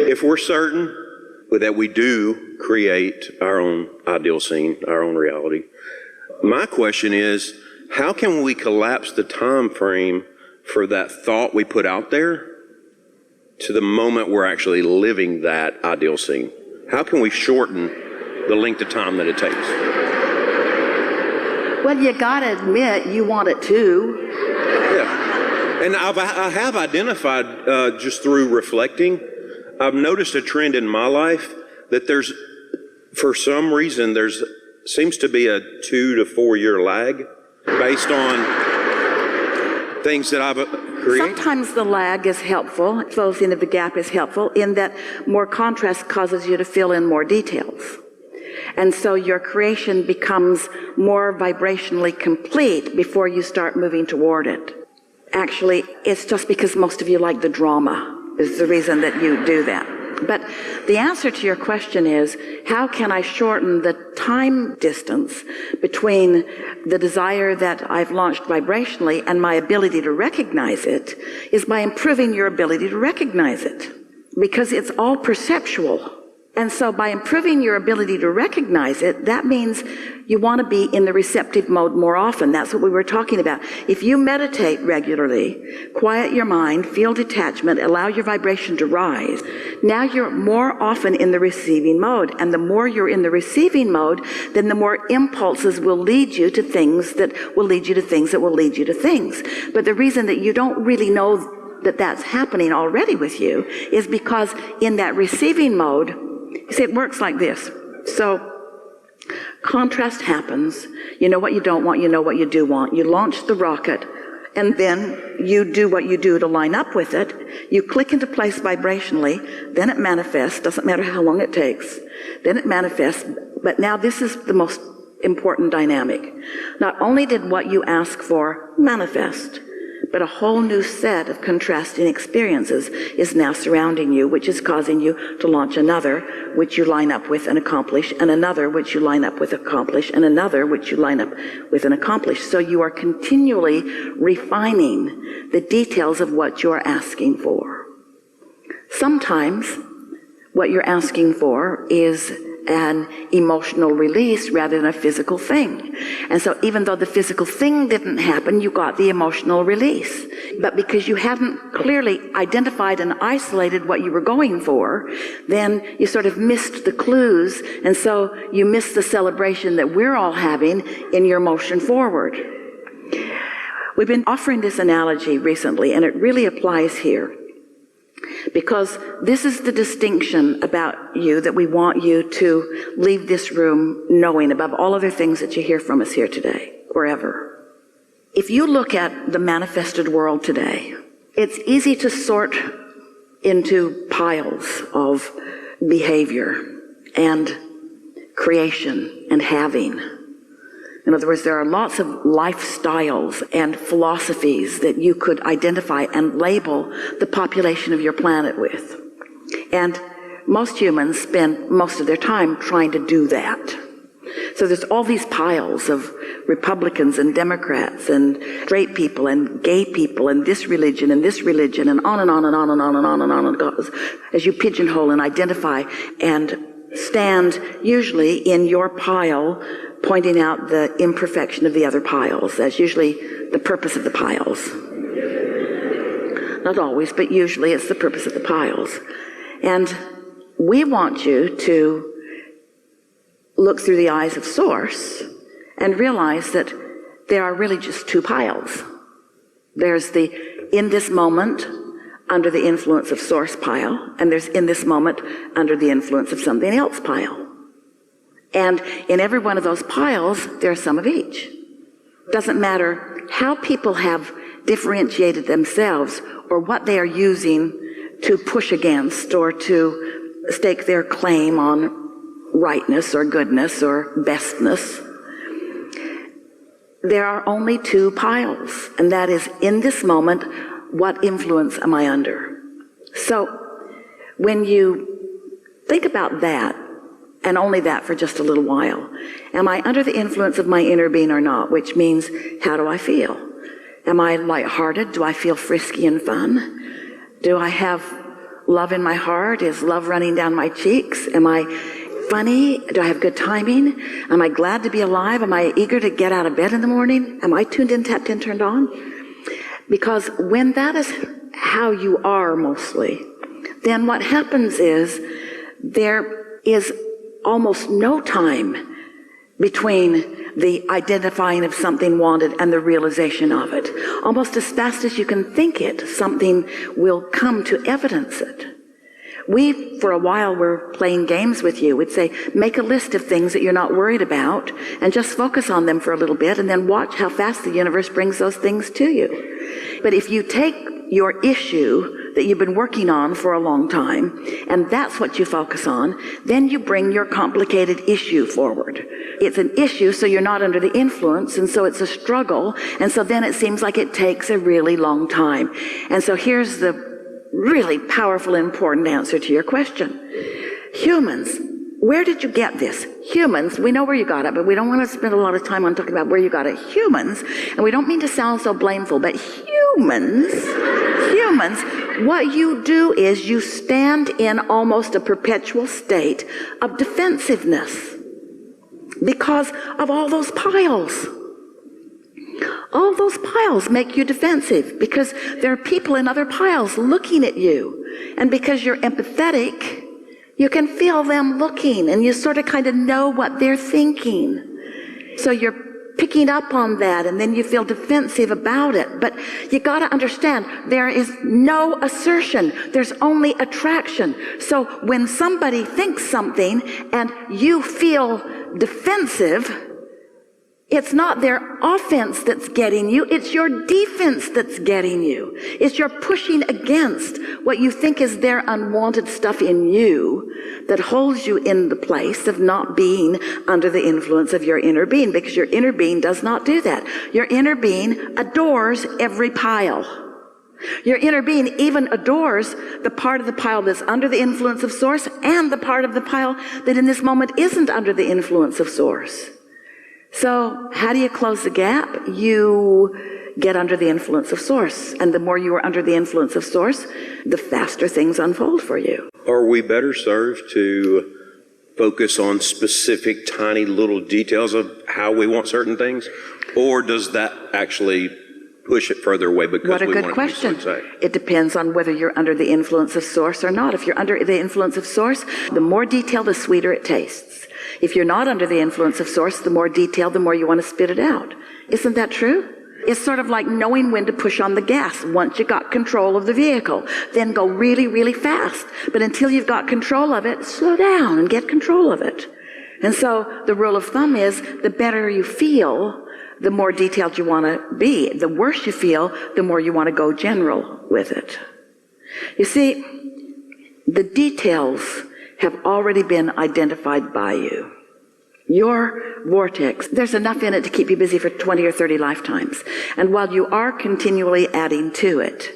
If we're certain that we do create our own ideal scene, our own reality, my question is, how can we collapse the time frame for that thought we put out there to the moment we're actually living that ideal scene? How can we shorten the length of time that it takes? Well, you gotta admit you want it too. Yeah, and I have identified just through reflecting, I've noticed a trend in my life that there's, for some reason, seems to be a 2 to 4 year lag based on things that I've created. Sometimes the lag is helpful, closing of the gap is helpful, in that more contrast causes you to fill in more details. And so your creation becomes more vibrationally complete before you start moving toward it. Actually, it's just because most of you like the drama is the reason that you do that. But the answer to your question is, how can I shorten the time distance between the desire that I've launched vibrationally and my ability to recognize it, is by improving your ability to recognize it. Because it's all perceptual. And so by improving your ability to recognize it, that means you want to be in the receptive mode more often. That's what we were talking about. If you meditate regularly, quiet your mind, feel detachment, allow your vibration to rise, now you're more often in the receiving mode. And the more you're in the receiving mode, then the more impulses will lead you to things that will lead you to things that will lead you to things. But the reason that you don't really know that that's happening already with you is because in that receiving mode, you see, it works like this. So contrast happens. You know what you don't want, you know what you do want. You launch the rocket, and then you do what you do to line up with it. You click into place vibrationally, then it manifests, doesn't matter how long it takes. Then it manifests, but now this is the most important dynamic. Not only did what you ask for manifest, but a whole new set of contrasting experiences is now surrounding you, which is causing you to launch another, which you line up with and accomplish, and another, which you line up with, accomplish, and another, which you line up with and accomplish. So you are continually refining the details of what you are asking for. Sometimes what you're asking for is an emotional release rather than a physical thing. And so even though the physical thing didn't happen, you got the emotional release. But because you hadn't clearly identified and isolated what you were going for, then you sort of missed the clues, and so you missed the celebration that we're all having in your motion forward. We've been offering this analogy recently, and it really applies here. Because this is the distinction about you that we want you to leave this room knowing above all other things that you hear from us here today, forever. If you look at the manifested world today, it's easy to sort into piles of behavior and creation and having. In other words, there are lots of lifestyles and philosophies that you could identify and label the population of your planet with. And most humans spend most of their time trying to do that. So there's all these piles of Republicans and Democrats and straight people and gay people and this religion and on and on and on and on and on and on and on, as you pigeonhole and identify and stand usually in your pile, pointing out the imperfection of the other piles. That's usually the purpose of the piles. Not always, but usually it's the purpose of the piles. And we want you to look through the eyes of Source and realize that there are really just two piles. There's the in this moment under the influence of Source pile, and there's in this moment under the influence of something else pile. And in every one of those piles, there's some of each. Doesn't matter how people have differentiated themselves or what they are using to push against or to stake their claim on rightness or goodness or bestness. There are only two piles, and that is, in this moment, what influence am I under? So when you think about that, and only that for just a little while, am I under the influence of my inner being or not? Which means, how do I feel? Am I lighthearted? Do I feel frisky and fun? Do I have love in my heart? Is love running down my cheeks? Am I funny? Do I have good timing? Am I glad to be alive? Am I eager to get out of bed in the morning? Am I tuned in, tapped in, turned on? Because when that is how you are mostly, then what happens is there is almost no time between the identifying of something wanted and the realization of it. Almost as fast as you can think it, something will come to evidence it. We, for a while, were playing games with you. We'd say, make a list of things that you're not worried about and just focus on them for a little bit and then watch how fast the universe brings those things to you. But if you take your issue that you've been working on for a long time, and that's what you focus on, then you bring your complicated issue forward. It's an issue, so you're not under the influence, and so it's a struggle, and so then it seems like it takes a really long time. And so here's the really powerful, important answer to your question. Humans, where did you get this? Humans, we know where you got it, but we don't want to spend a lot of time on talking about where you got it. Humans, and we don't mean to sound so blameful, but humans, what you do is you stand in almost a perpetual state of defensiveness because of all those piles. All those piles make you defensive because there are people in other piles looking at you. And because you're empathetic, you can feel them looking and you sort of kind of know what they're thinking. So you're picking up on that and then you feel defensive about it. But you got to understand, there is no assertion. There's only attraction. So when somebody thinks something and you feel defensive, it's not their offense that's getting you, it's your defense that's getting you. It's your pushing against what you think is their unwanted stuff in you that holds you in the place of not being under the influence of your inner being, because your inner being does not do that. Your inner being adores every pile. Your inner being even adores the part of the pile that's under the influence of Source and the part of the pile that in this moment isn't under the influence of Source. So how do you close the gap? You get under the influence of Source. And the more you are under the influence of Source, the faster things unfold for you. Are we better served to focus on specific tiny little details of how we want certain things? Or does that actually push it further away because what a we good want question. it to be so exact? It depends on whether you're under the influence of Source or not. If you're under the influence of Source, the more detail, the sweeter it tastes. If you're not under the influence of Source, the more detail, the more you want to spit it out. Isn't that true? It's sort of like knowing when to push on the gas. Once you got control of the vehicle, then go really, really fast. But until you've got control of it, slow down and get control of it. And so the rule of thumb is the better you feel, the more detailed you want to be. The worse you feel, the more you want to go general with it. You see, the details have already been identified by you. Your vortex, there's enough in it to keep you busy for 20 or 30 lifetimes. And while you are continually adding to it,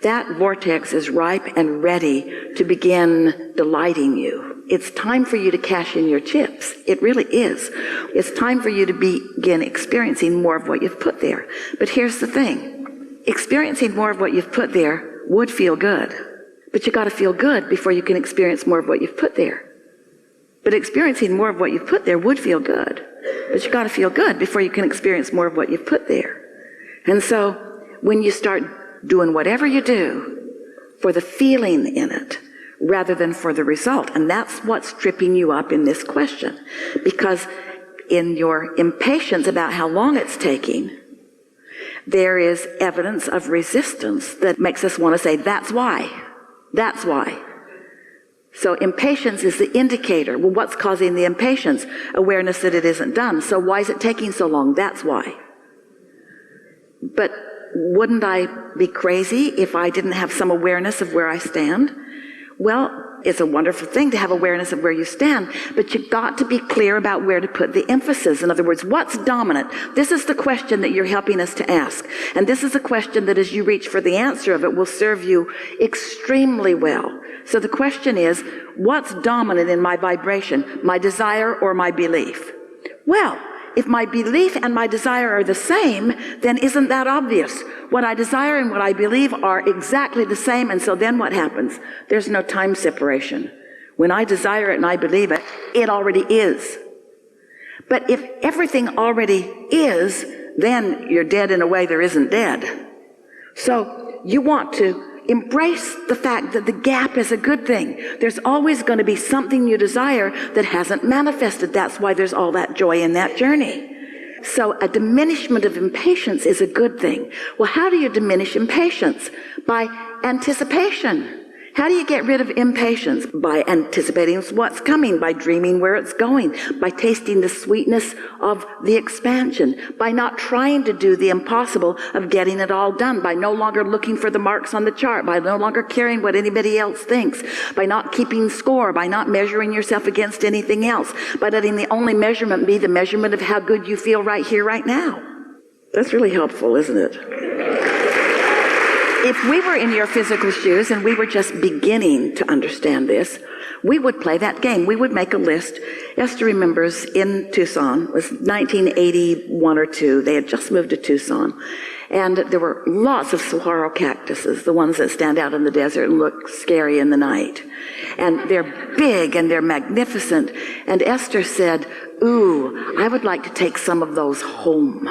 that vortex is ripe and ready to begin delighting you. It's time for you to cash in your chips. It really is. It's time for you to begin experiencing more of what you've put there. But here's the thing. Experiencing more of what you've put there would feel good. But you got to feel good before you can experience more of what you've put there. But experiencing more of what you've put there would feel good. But you got to feel good before you can experience more of what you've put there. And so when you start doing whatever you do for the feeling in it rather than for the result, and that's what's tripping you up in this question. Because in your impatience about how long it's taking, there is evidence of resistance that makes us want to say, that's why. That's why. So impatience is the indicator. Well, what's causing the impatience? Awareness that it isn't done. So why is it taking so long? That's why. But wouldn't I be crazy if I didn't have some awareness of where I stand? Well, it's a wonderful thing to have awareness of where you stand, but you've got to be clear about where to put the emphasis. In other words, what's dominant? This is the question that you're helping us to ask. And this is a question that as you reach for the answer of it will serve you extremely well. So the question is, what's dominant in my vibration, my desire or my belief? Well, if my belief and my desire are the same, then isn't that obvious? What I desire and what I believe are exactly the same, and so then what happens? There's no time separation. When I desire it and I believe it, it already is. But if everything already is, then you're dead in a way there isn't dead. So you want to embrace the fact that the gap is a good thing. There's always going to be something you desire that hasn't manifested. That's why there's all that joy in that journey. So a diminishment of impatience is a good thing. Well, how do you diminish impatience? By anticipation. How do you get rid of impatience? By anticipating what's coming, by dreaming where it's going, by tasting the sweetness of the expansion, by not trying to do the impossible of getting it all done, by no longer looking for the marks on the chart, by no longer caring what anybody else thinks, by not keeping score, by not measuring yourself against anything else, by letting the only measurement be the measurement of how good you feel right here, right now. That's really helpful, isn't it? If we were in your physical shoes and we were just beginning to understand this, we would play that game. We would make a list. Esther remembers in Tucson, it was 1981 or 2, they had just moved to Tucson, and there were lots of saguaro cactuses, the ones that stand out in the desert and look scary in the night. And they're big and they're magnificent. And Esther said, "Ooh, I would like to take some of those home."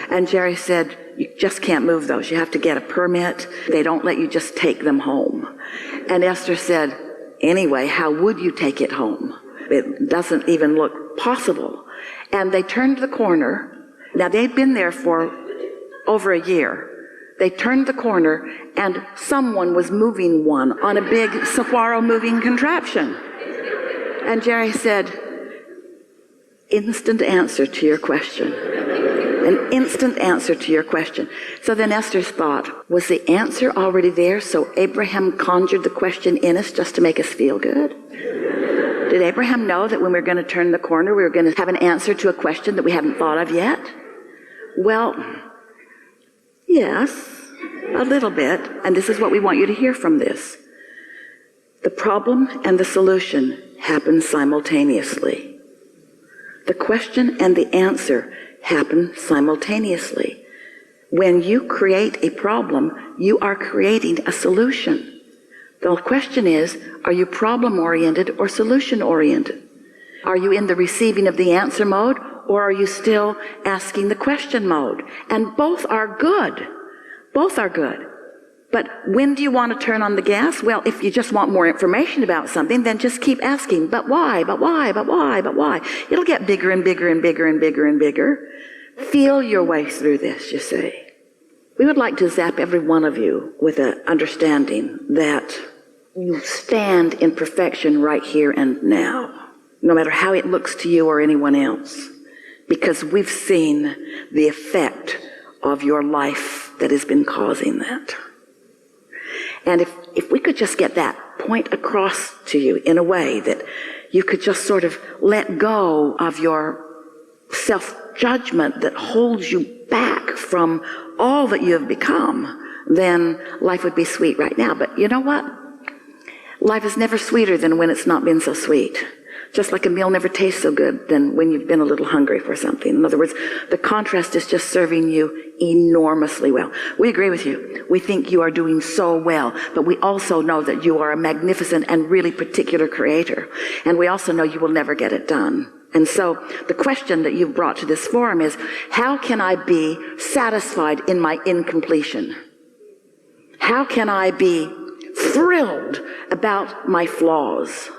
And Jerry said, "You just can't move those. You have to get a permit. They don't let you just take them home." And Esther said, "Anyway, how would you take it home? It doesn't even look possible." And they turned the corner. Now, they'd been there for over a year. They turned the corner, and someone was moving one on a big saguaro moving contraption. And Jerry said, "Instant answer to your question." An instant answer to your question. So then Esther's thought, was the answer already there, so Abraham conjured the question in us just to make us feel good? Did Abraham know that when we were going to turn the corner, we were going to have an answer to a question that we hadn't thought of yet? Well, yes, a little bit. And this is what we want you to hear from this. The problem and the solution happen simultaneously. The question and the answer happen simultaneously. When you create a problem, you are creating a solution. The question is, are you problem-oriented or solution-oriented? Are you in the receiving of the answer mode, or are you still asking the question mode? And both are good. Both are good. But when do you want to turn on the gas? Well, if you just want more information about something, then just keep asking, but why, but why, but why, but why? It'll get bigger and bigger and bigger and bigger and bigger. Feel your way through this, you see. We would like to zap every one of you with an understanding that you stand in perfection right here and now, no matter how it looks to you or anyone else, because we've seen the effect of your life that has been causing that. And if we could just get that point across to you in a way that you could just sort of let go of your self-judgment that holds you back from all that you have become, then life would be sweet right now. But you know what? Life is never sweeter than when it's not been so sweet. Just like a meal never tastes so good than when you've been a little hungry for something. In other words, the contrast is just serving you enormously well. We agree with you. We think you are doing so well, but we also know that you are a magnificent and really particular creator. And we also know you will never get it done. And so the question that you've brought to this forum is, how can I be satisfied in my incompletion? How can I be thrilled about my flaws?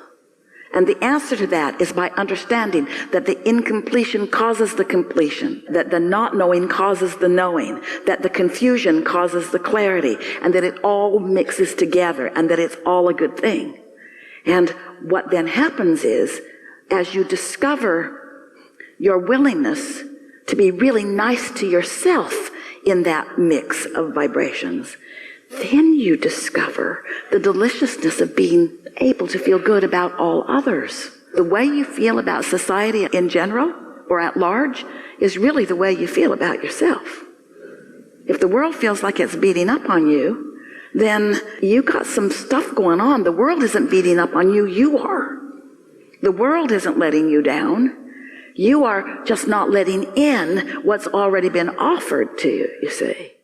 And the answer to that is by understanding that the incompletion causes the completion, that the not knowing causes the knowing, that the confusion causes the clarity, and that it all mixes together, and that it's all a good thing. And what then happens is, as you discover your willingness to be really nice to yourself in that mix of vibrations, then you discover the deliciousness of being able to feel good about all others. The way you feel about society in general or at large is really the way you feel about yourself. If the world feels like it's beating up on you, then you got some stuff going on. The world isn't beating up on you, you are. The world isn't letting you down. You are just not letting in what's already been offered to you, you see.